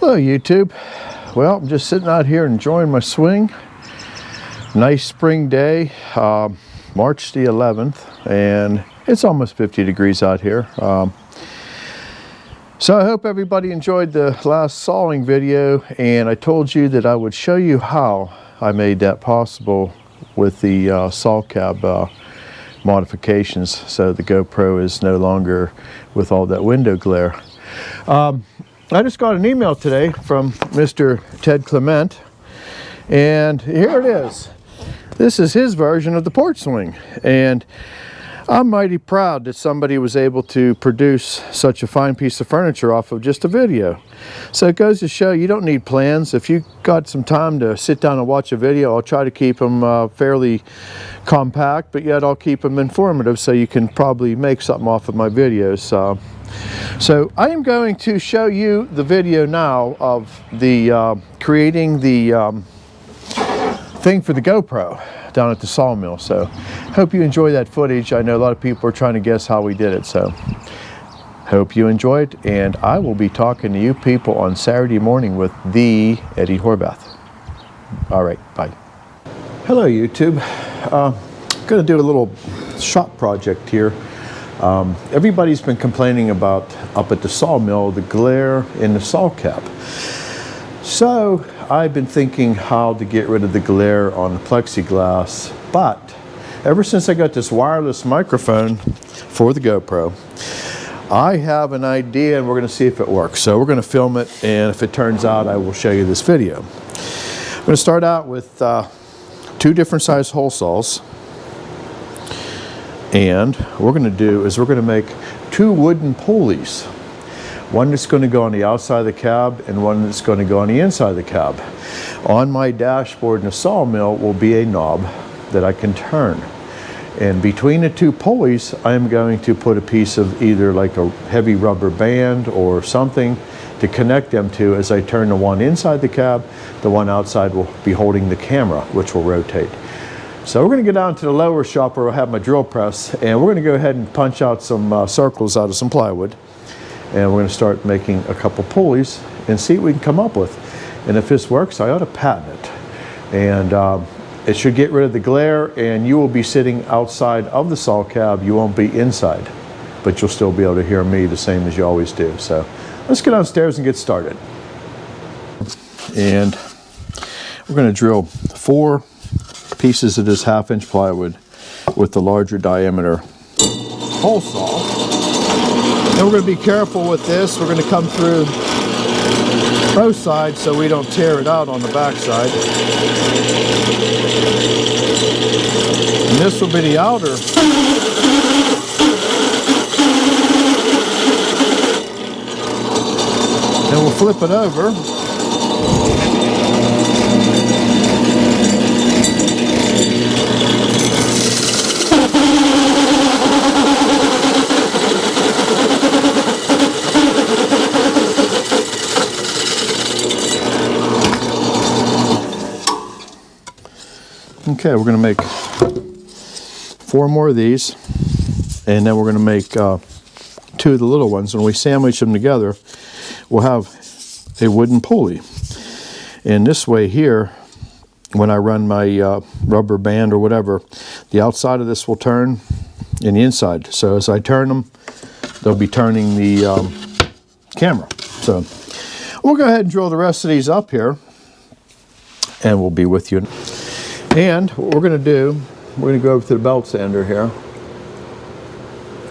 Hello YouTube. Well, I'm just sitting out here enjoying my swing. Nice spring day, March the 11th, and it's almost 50 degrees out here. So I hope everybody enjoyed the last sawing video, and I told you that I would show you how I made that possible with the saw cab modifications, so the GoPro is no longer with all that window glare. I just got an email today from Mr. Ted Clement, and here it is. This is his version of the porch swing, and I'm mighty proud that somebody was able to produce such a fine piece of furniture off of just a video. So it goes to show you don't need plans. If you got some time to sit down and watch a video, I'll try to keep them fairly compact, but yet I'll keep them informative so you can probably make something off of my videos. So I am going to show you the video now of the creating the thing for the GoPro down at the sawmill. So hope you enjoy that footage. I know a lot of people are trying to guess how we did it, so hope you enjoy it, and I will be talking to you people on Saturday morning with the Eddie Horvath. All right, bye. Hello YouTube. Going to do a little shop project here. Everybody's been complaining about up at the sawmill the glare in the saw cap. So I've been thinking how to get rid of the glare on the plexiglass, but ever since I got this wireless microphone for the GoPro, I have an idea, and we're going to see if it works. So we're going to film it, and if it turns out, I will show you this video. I'm going to start out with two different size hole saws, and what we're going to do is we're going to make two wooden pulleys. One that's going to go on the outside of the cab and one that's going to go on the inside of the cab. On my dashboard in the sawmill will be a knob that I can turn. And between the two pulleys, I'm going to put a piece of either like a heavy rubber band or something to connect them to. As I turn the one inside the cab, the one outside will be holding the camera, which will rotate. So we're going to go down to the lower shop where I'll have my drill press, and we're going to go ahead and punch out some circles out of some plywood. And we're going to start making a couple pulleys and see what we can come up with. And if this works, I ought to patent it. And it should get rid of the glare, and you will be sitting outside of the saw cab. You won't be inside, but you'll still be able to hear me the same as you always do. So let's get downstairs and get started. And we're going to drill 4 pieces of this 1/2-inch plywood with the larger diameter hole saw. And we're going to be careful with this. We're going to come through both sides so we don't tear it out on the back side. And this will be the outer. And we'll flip it over. Okay, we're going to make 4 more of these, and then we're going to make 2 of the little ones. When we sandwich them together, we'll have a wooden pulley. And this way here, when I run my rubber band or whatever, the outside of this will turn and the inside. So as I turn them, they'll be turning the camera. So we'll go ahead and drill the rest of these up here, and we'll be with you. And what we're going to do, we're going to go over to the belt sander here,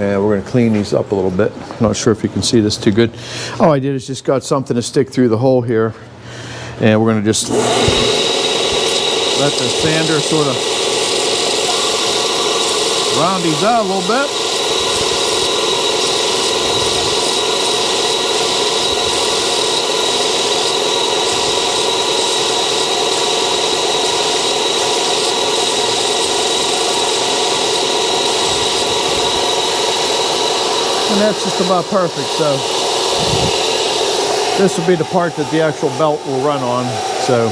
and we're going to clean these up a little bit. I'm not sure if you can see this too good. All I did is just got something to stick through the hole here, and we're going to just let the sander sort of round these out a little bit. And that's just about perfect. So this will be the part that the actual belt will run on. So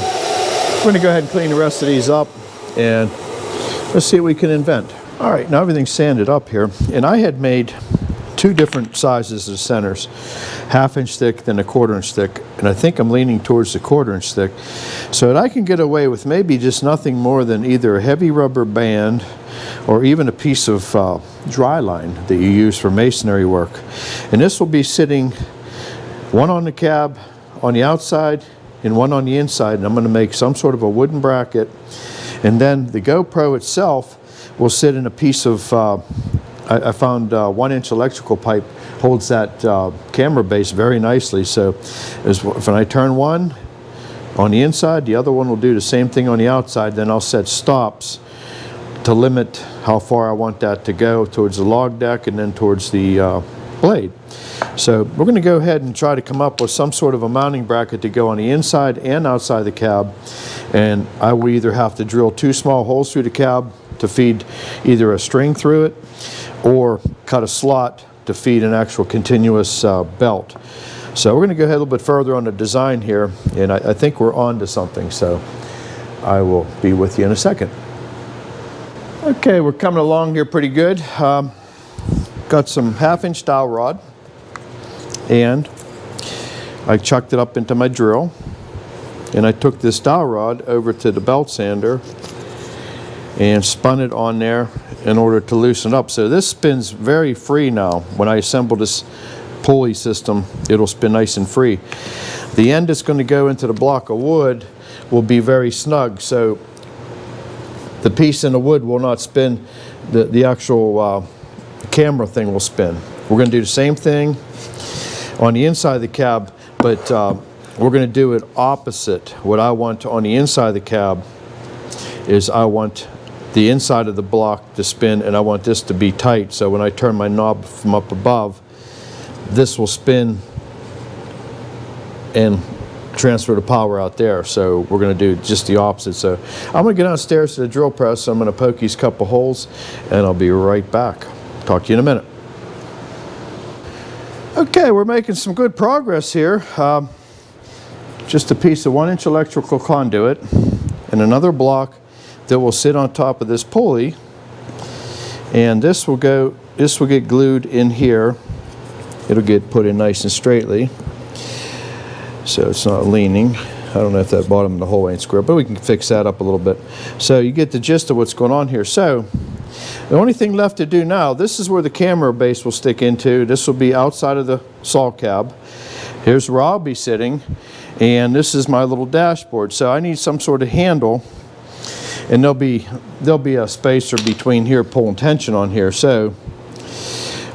we're going to go ahead and clean the rest of these up, and let's see what we can invent. All right, now everything's sanded up here, and I had made 2 two different sizes of centers, 1/2 inch thick, then a 1/4 inch thick, and I think I'm leaning towards the 1/4 inch thick, so that I can get away with maybe just nothing more than either a heavy rubber band or even a piece of dry line that you use for masonry work. And this will be sitting one on the cab on the outside and one on the inside, and I'm going to make some sort of a wooden bracket, and then the GoPro itself will sit in a piece of I found 1 inch electrical pipe holds that camera base very nicely, so when I turn one on the inside, the other one will do the same thing on the outside. Then I'll set stops to limit how far I want that to go towards the log deck and then towards the blade. So we're going to go ahead and try to come up with some sort of a mounting bracket to go on the inside and outside the cab, and I will either have to drill 2 small holes through the cab to feed either a string through it or cut a slot to feed an actual continuous belt. So we're going to go ahead a little bit further on the design here, and I think we're on to something, so I will be with you in a second. Okay, we're coming along here pretty good. Got some 1/2 inch dowel rod, and I chucked it up into my drill, and I took this dowel rod over to the belt sander and spun it on there in order to loosen up. So this spins very free now. When I assemble this pulley system, it'll spin nice and free. The end that's going to go into the block of wood will be very snug, so the piece in the wood will not spin. The actual camera thing will spin. We're going to do the same thing on the inside of the cab, but we're going to do it opposite. What I want on the inside of the cab is I want the inside of the block to spin, and I want this to be tight, so when I turn my knob from up above, this will spin and transfer the power out there. So we're going to do just the opposite. So I'm going to get downstairs to the drill press, so I'm going to poke these couple holes, and I'll be right back. Talk to you in a minute. Okay, we're making some good progress here. Just a piece of 1 inch electrical conduit and another block that will sit on top of this pulley, and this will get glued in here. It'll get put in nice and straightly, so it's not leaning. I don't know if that bottom of the hole ain't square, but we can fix that up a little bit. So you get the gist of what's going on here. So the only thing left to do now, this is where the camera base will stick into. This will be outside of the saw cab. Here's where I'll be sitting, and this is my little dashboard. So I need some sort of handle, and there'll be a spacer between here pulling tension on here. So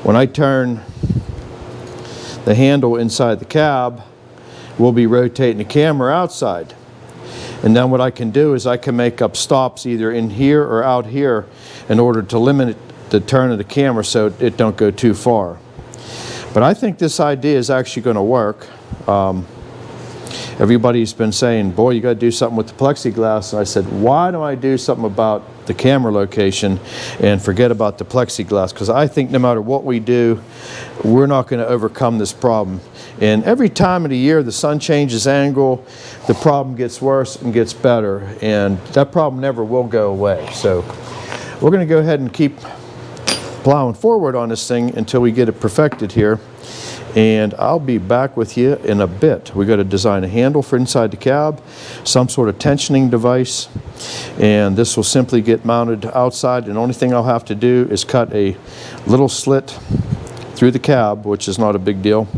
when I turn the handle inside the cab, we'll be rotating the camera outside. And then what I can do is I can make up stops either in here or out here in order to limit the turn of the camera so it don't go too far. But I think this idea is actually going to work. Everybody's been saying, boy, you got to do something with the plexiglass. And I said, why don't I do something about the camera location and forget about the plexiglass? Because I think no matter what we do, we're not going to overcome this problem. And every time of the year the sun changes angle, the problem gets worse and gets better. And that problem never will go away. So we're going to go ahead and keep plowing forward on this thing until we get it perfected here. And I'll be back with you in a bit. We got to design a handle for inside the cab, some sort of tensioning device, and this will simply get mounted outside. And the only thing I'll have to do is cut a little slit through the cab, which is not a big deal,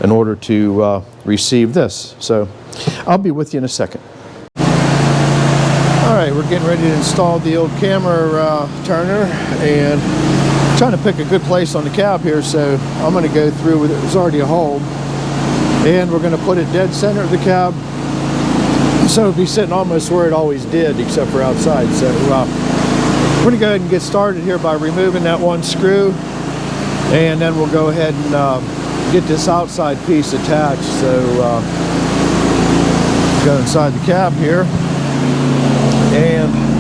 in order to receive this. So I'll be with you in a second. All right, we're getting ready to install the old camera turner, and trying to pick a good place on the cab here, so I'm going to go through with it. There's already a hole, and we're going to put it dead center of the cab, so it'll be sitting almost where it always did, except for outside. So we're going to go ahead and get started here by removing that one screw, and then we'll go ahead and get this outside piece attached. So go inside the cab here, and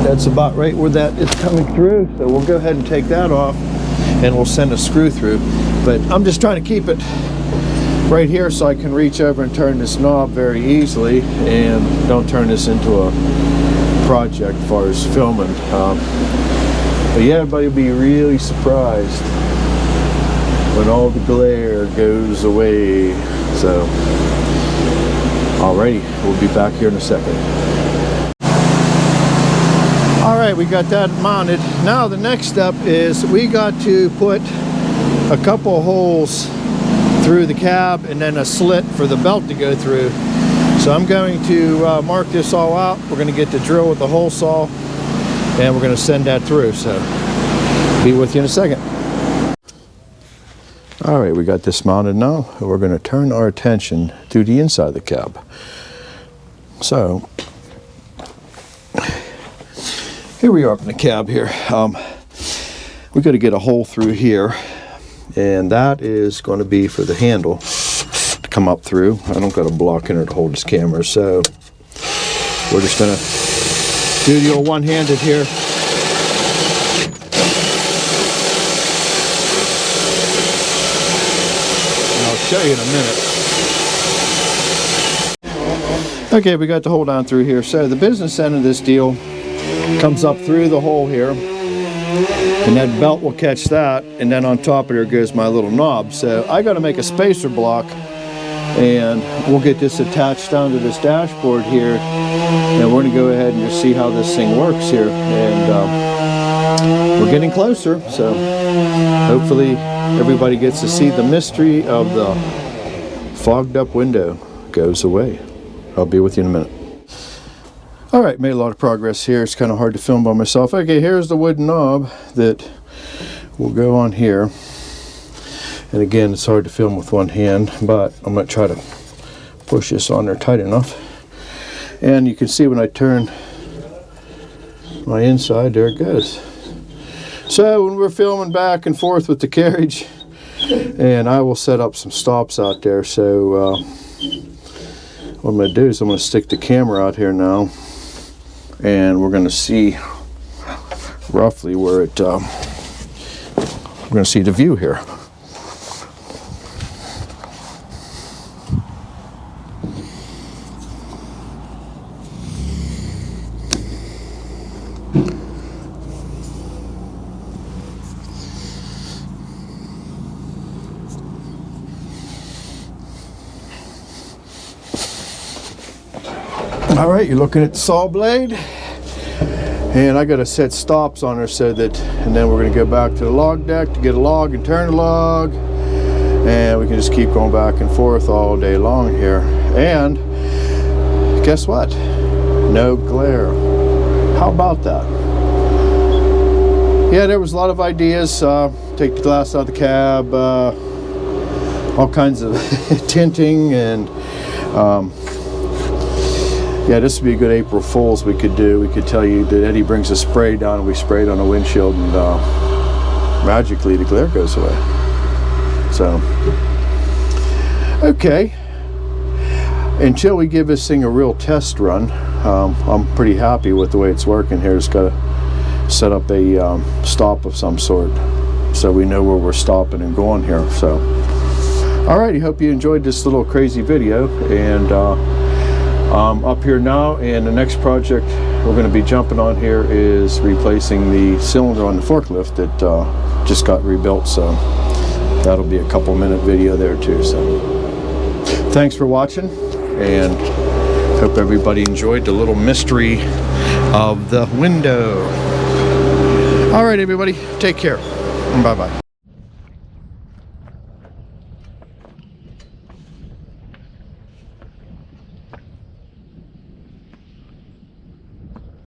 that's about right where that is coming through. So we'll go ahead and take that off, and we'll send a screw through. But I'm just trying to keep it right here so I can reach over and turn this knob very easily, and don't turn this into a project as far as filming. But yeah, everybody will be really surprised when all the glare goes away. So, alrighty, we'll be back here in a second. Alright, we got that mounted. Now the next step is we got to put a couple holes through the cab and then a slit for the belt to go through. So I'm going to mark this all out. We're going to get the drill with the hole saw and we're going to send that through. So be with you in a second. Alright, we got this mounted now. We're going to turn our attention to the inside of the cab. So here we are up in the cab here. We got to get a hole through here, and that is going to be for the handle to come up through. I don't got a block in it to hold this camera, so we're just going to do the old one-handed here. And I'll show you in a minute. Okay, we got the hole down through here. So the business end of this deal comes up through the hole here, and that belt will catch that, and then on top of there goes my little knob. So I got to make a spacer block, and we'll get this attached down to this dashboard here, and we're going to go ahead and just see how this thing works here. And we're getting closer, so hopefully everybody gets to see the mystery of the fogged up window goes away. I'll be with you in a minute. Alright, made a lot of progress here. It's kind of hard to film by myself. Okay, here's the wooden knob that will go on here. And again, it's hard to film with one hand, but I'm going to try to push this on there tight enough. And you can see when I turn my inside, there it goes. So when we're filming back and forth with the carriage, and I will set up some stops out there. So what I'm going to do is I'm going to stick the camera out here now, and we're going to see roughly where it, we're going to see the view here. All right, you're looking at the saw blade, and I got to set stops on her so that, and then we're going to go back to the log deck to get a log and turn the log, and we can just keep going back and forth all day long here. And guess what? No glare. How about that? Yeah, there was a lot of ideas. Take the glass out of the cab, all kinds of tinting, and yeah, this would be a good April Fool's we could do. We could tell you that Eddie brings a spray down and we spray it on the windshield, and magically the glare goes away. So, okay. Until we give this thing a real test run, I'm pretty happy with the way it's working here. Just got to set up a stop of some sort so we know where we're stopping and going here. So, alrighty, hope you enjoyed this little crazy video, and up here now, and the next project we're going to be jumping on here is replacing the cylinder on the forklift that just got rebuilt, so that'll be a couple-minute video there too. So thanks for watching, and hope everybody enjoyed the little mystery of the window. All right, everybody, take care. Bye-bye.